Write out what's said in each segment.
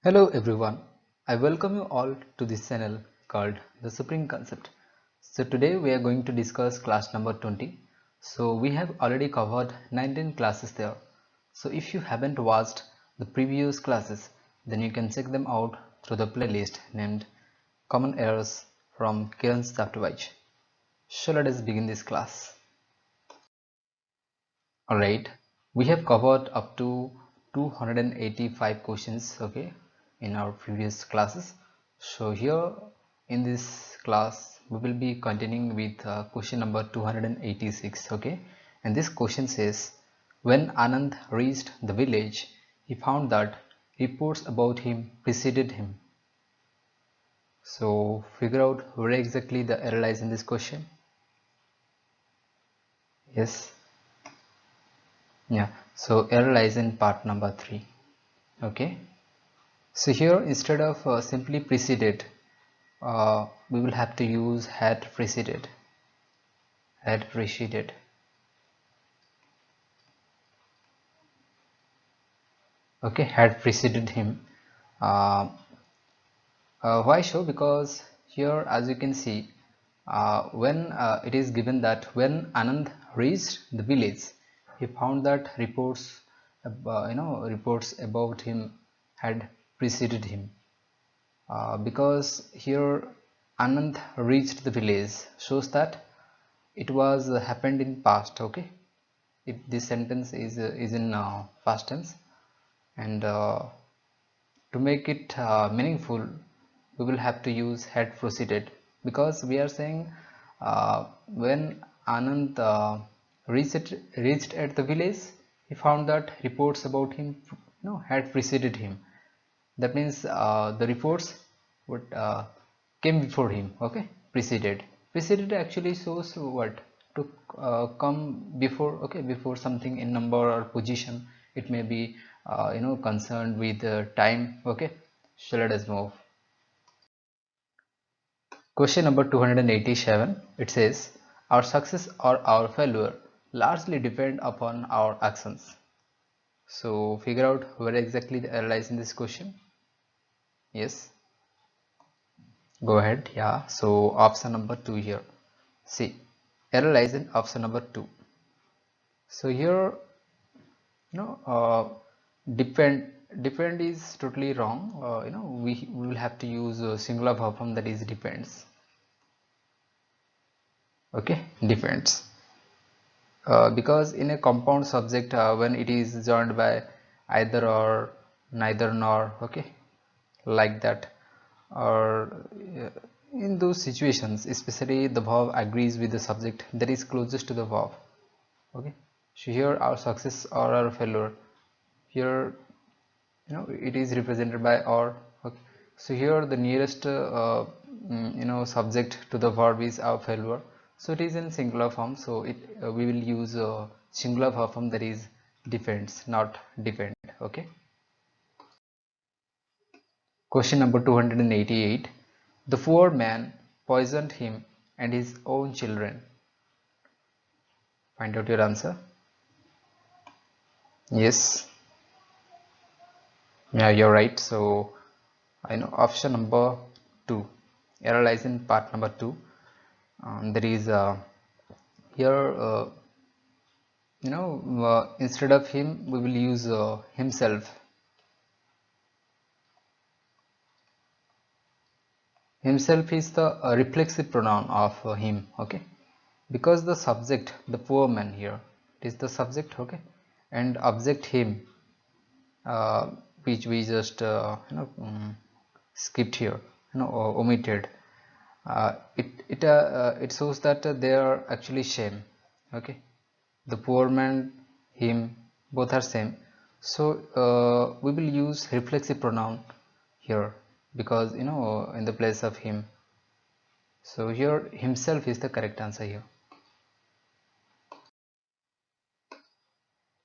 Hello everyone, I welcome you all to this channel called The Supreme Concept. So today we are going to discuss class number 20. So we have already covered 19 classes there. So if you haven't watched the previous classes, then you can check them out through the playlist named Common Errors from Kiran's chapterwise. So let us begin this class. Alright, we have covered up to 285 questions, okay, in our previous classes. So here in this class we will be continuing with question number 286, okay, and this question says, when Anand reached the village, he found that reports about him preceded him. So figure out where exactly the error lies in this question. Yes, yeah, so error lies in part number 3. Okay, so here instead of simply preceded, we will have to use had preceded. Okay, had preceded him. uh, why so? Because here, as you can see, when it is given that when Anand reached the village, he found that reports about him had preceded him. Because here Anand reached the village shows that it was happened in past. Okay, this sentence is in past tense, and to make it meaningful, we will have to use had proceeded, because we are saying when Anand reached at the village, he found that reports about him had preceded him. That means the reports would came before him. Okay, preceded actually shows what to come before. Okay, before something in number or position. It may be concerned with time. Okay, so let us move. Question number 287. It says, our success or our failure largely depend upon our actions. So figure out where exactly the error lies in this question. Yes, go ahead. Yeah, so option number 2 here. See, error lies in option number 2. So here, you know, depend is totally wrong. We will have to use a singular verb form, that is depends. Okay, depends. Because in a compound subject, when it is joined by either or, neither nor, okay, like that, or in those situations, especially the verb agrees with the subject that is closest to the verb. Okay, so here our success or our failure, here it is represented by or. Okay, so here the nearest subject to the verb is our failure, so it is in singular form, so we will use a singular verb form, that is depends, not depend. Okay, question number 288. The poor man poisoned him and his own children. Find out your answer. Yes, yeah, you're right. So I know option number 2, error lies in part number 2. There is here instead of him we will use himself. Himself is the reflexive pronoun of him. Okay, because the subject, the poor man, here it is the subject. Okay, and object him, uh, which we just skipped here, or omitted. It shows that they are actually same. Okay, the poor man, him, both are same, so we will use reflexive pronoun here, because in the place of him. So here himself is the correct answer here.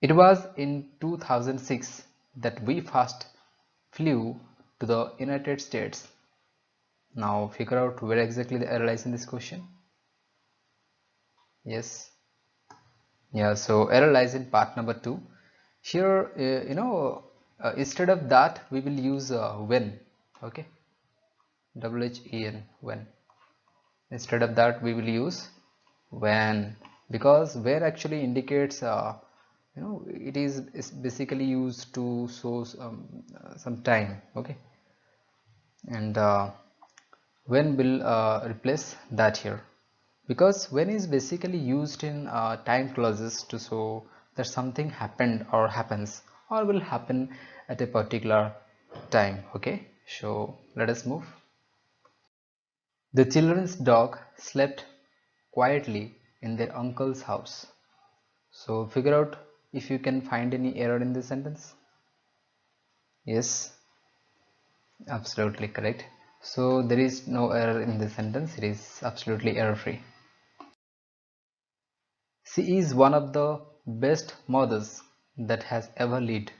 It was in 2006 that we first flew to the United States. Now figure out where exactly the error lies in this question. Yes, yeah, so error lies in part number 2. Here instead of that we will use when. Okay, when, when. Instead of that we will use when, because where actually indicates it is basically used to show some time. Okay, and when will replace that here, because when is basically used in time clauses to show that something happened or happens or will happen at a particular time. Okay, so let us move. The children's dog slept quietly in their uncle's house. So figure out if you can find any error in this sentence. Yes, absolutely correct. So there is no error in this sentence, it is absolutely error free. She is one of the best mothers that has ever lived.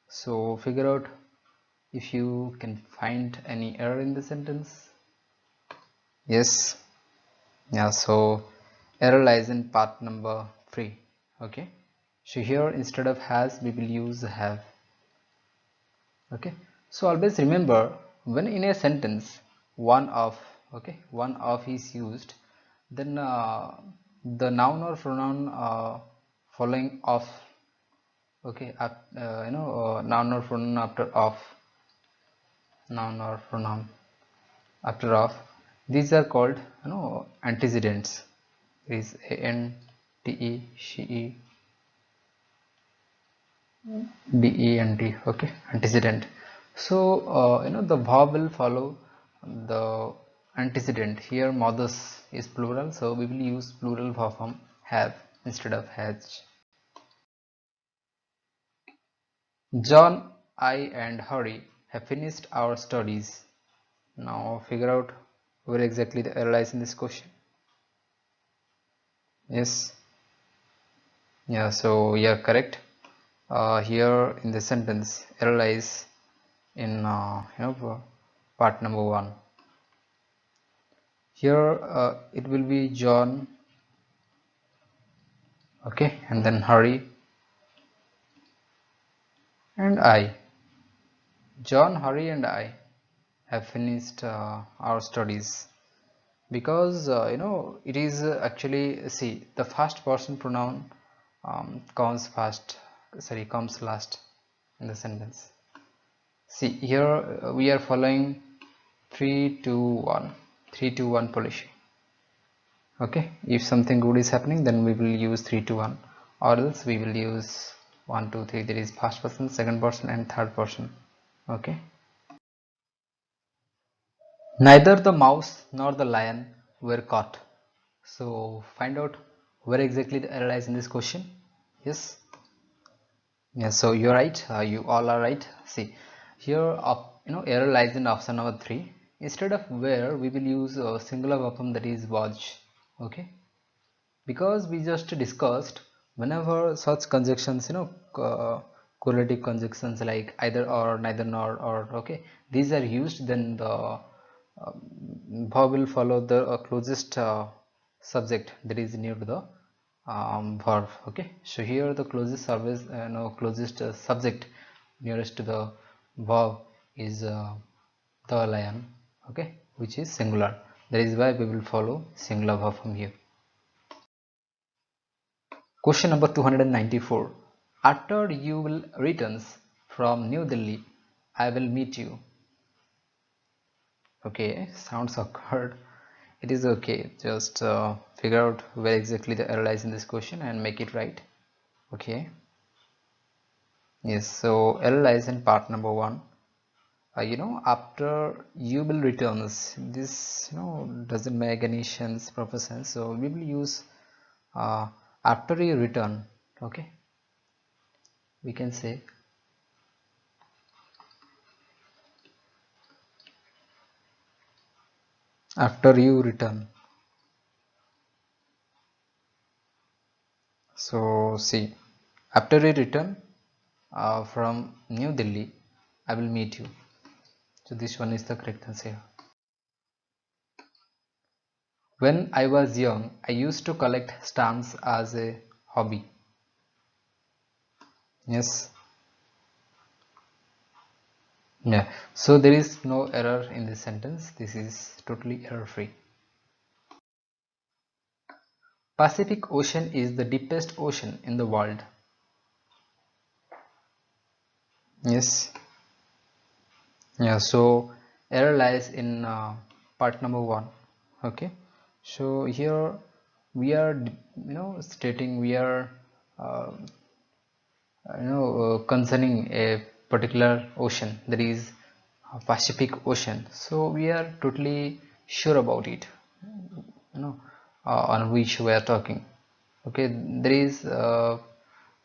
So figure out if you can find any error in the sentence. Yes, yeah, so error lies in part number 3. Okay, so here instead of has we will use have. Okay, so always remember, when in a sentence one of, okay, one of is used, then the noun or pronoun following of, okay, noun or pronoun after of, noun or pronoun after of, these are called antecedents. It is ante, she, dent. Okay, antecedent. So the verb will follow the antecedent. Here mothers is plural, so we will use plural verb form have instead of has. John, I and Harry have finished our studies. Now figure out where exactly the error lies in this question. Yes, yeah, so you're correct. Here in the sentence error lies in part number 1. Here it will be John, okay, and then Harry and I. John, Harry and I have finished our studies, because it is actually, see, the first person pronoun comes last in the sentence. See here we are following 3 2 1 3 2 1 policy. Okay, if something good is happening then we will use 3 to 1, or else we will use 1 2 3. There is first person, second person and third person. Okay, neither the mouse nor the lion were caught. So find out where exactly the error lies in this question. Yes, yes, so you're right, you all are right. See here error lies in option number 3. Instead of where we will use a singular verb form, that is was. Okay, because we just discussed, whenever such conjunctions correlative conjunctions like either or, neither nor, or, okay, these are used, then the verb will follow the closest subject that is near to the verb. Okay, so here the closest service closest subject nearest to the verb is the lion. Okay, which is singular. That is why we will follow singular verb from here. Question number 294. After you will returns from New Delhi, I will meet you. Okay, sounds awkward. It is okay. Just figure out where exactly the error lies in this question and make it right. Okay. Yes. So error lies in part number 1. After you will returns, this doesn't make any proper sense. So we will use after you return. Okay. We can say after you return. So see, after I return from New Delhi, I will meet you. So this one is the correct answer. When I was young, I used to collect stamps as a hobby. Yes. Yeah, so there is no error in this sentence. This is totally error free. Pacific Ocean is the deepest ocean in the world. Yes. Yeah, so error lies in part number 1. Okay, so here we are stating we are uh, concerning a particular ocean, that is Pacific Ocean. So we are totally sure about it, you know on which we are talking. Okay, there is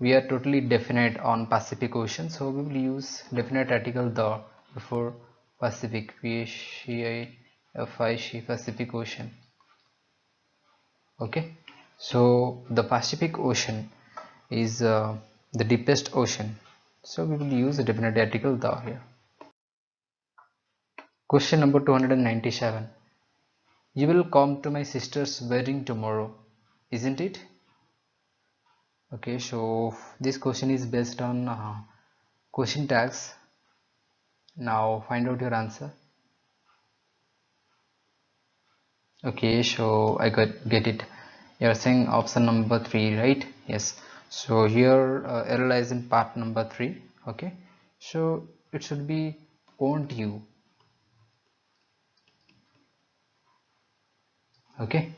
we are totally definite on Pacific Ocean, so we will use definite article the before Pacific, PSUs, Pacific Ocean. Okay, so the Pacific Ocean is the deepest ocean, so we will use a definite article the here. Question number 297. You will come to my sister's wedding tomorrow, isn't it? Okay, so this question is based on question tags. Now find out your answer. Okay, so I get it. You're saying option number 3, right? Yes. So here error lies in part number 3. Okay, so it should be won't you. Okay,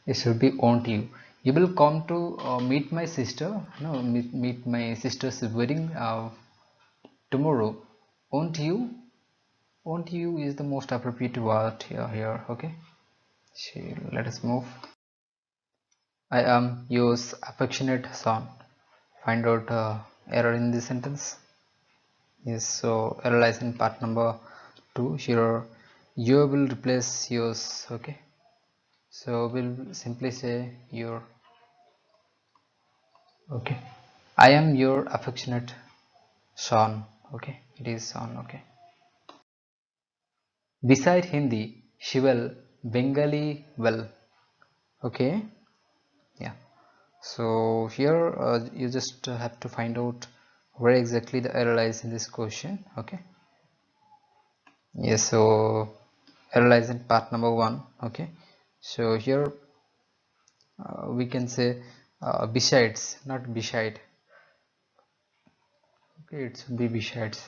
it should be won't you. You will come to meet my sister. No, meet my sister's wedding tomorrow. Won't you? Won't you is the most appropriate word here. Okay, so let us move. I am your affectionate son. Find out error in this sentence. Yes, so error lies in part number 2. Here you will replace yours. Okay, so we'll simply say your. Okay, I am your affectionate son. Okay, it is son. Okay, beside Hindi she will Bengali well. Okay, yeah, so here you just have to find out where exactly the error lies in this question. Okay, yes, so error lies in part number 1. Okay, so here we can say besides, not beside. Okay, it should be besides.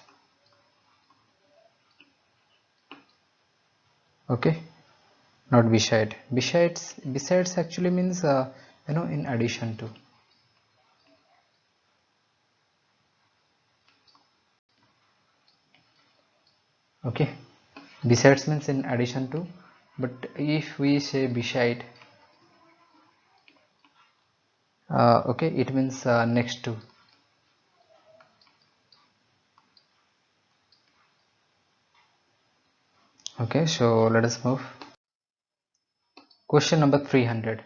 Okay, not beside. Besides actually means in addition to. Okay, besides means in addition to, but if we say beside, okay, it means next to. Okay, so let us move. Question number 300.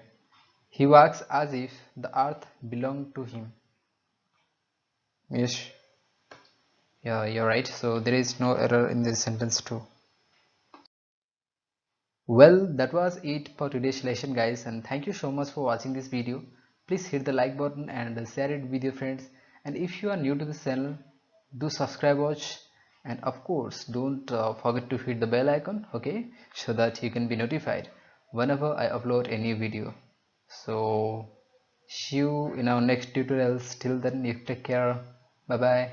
He walks as if the earth belonged to him. Yes, yeah, you're right. So there is no error in this sentence too. Well, that was it for today's lesson, guys, and thank you so much for watching this video. Please hit the like button and share it with your friends, and if you are new to this channel, do subscribe, watch, and of course don't forget to hit the bell icon, okay, so that you can be notified whenever I upload a new video. So see you in our next tutorials. Till then, you take care. Bye bye.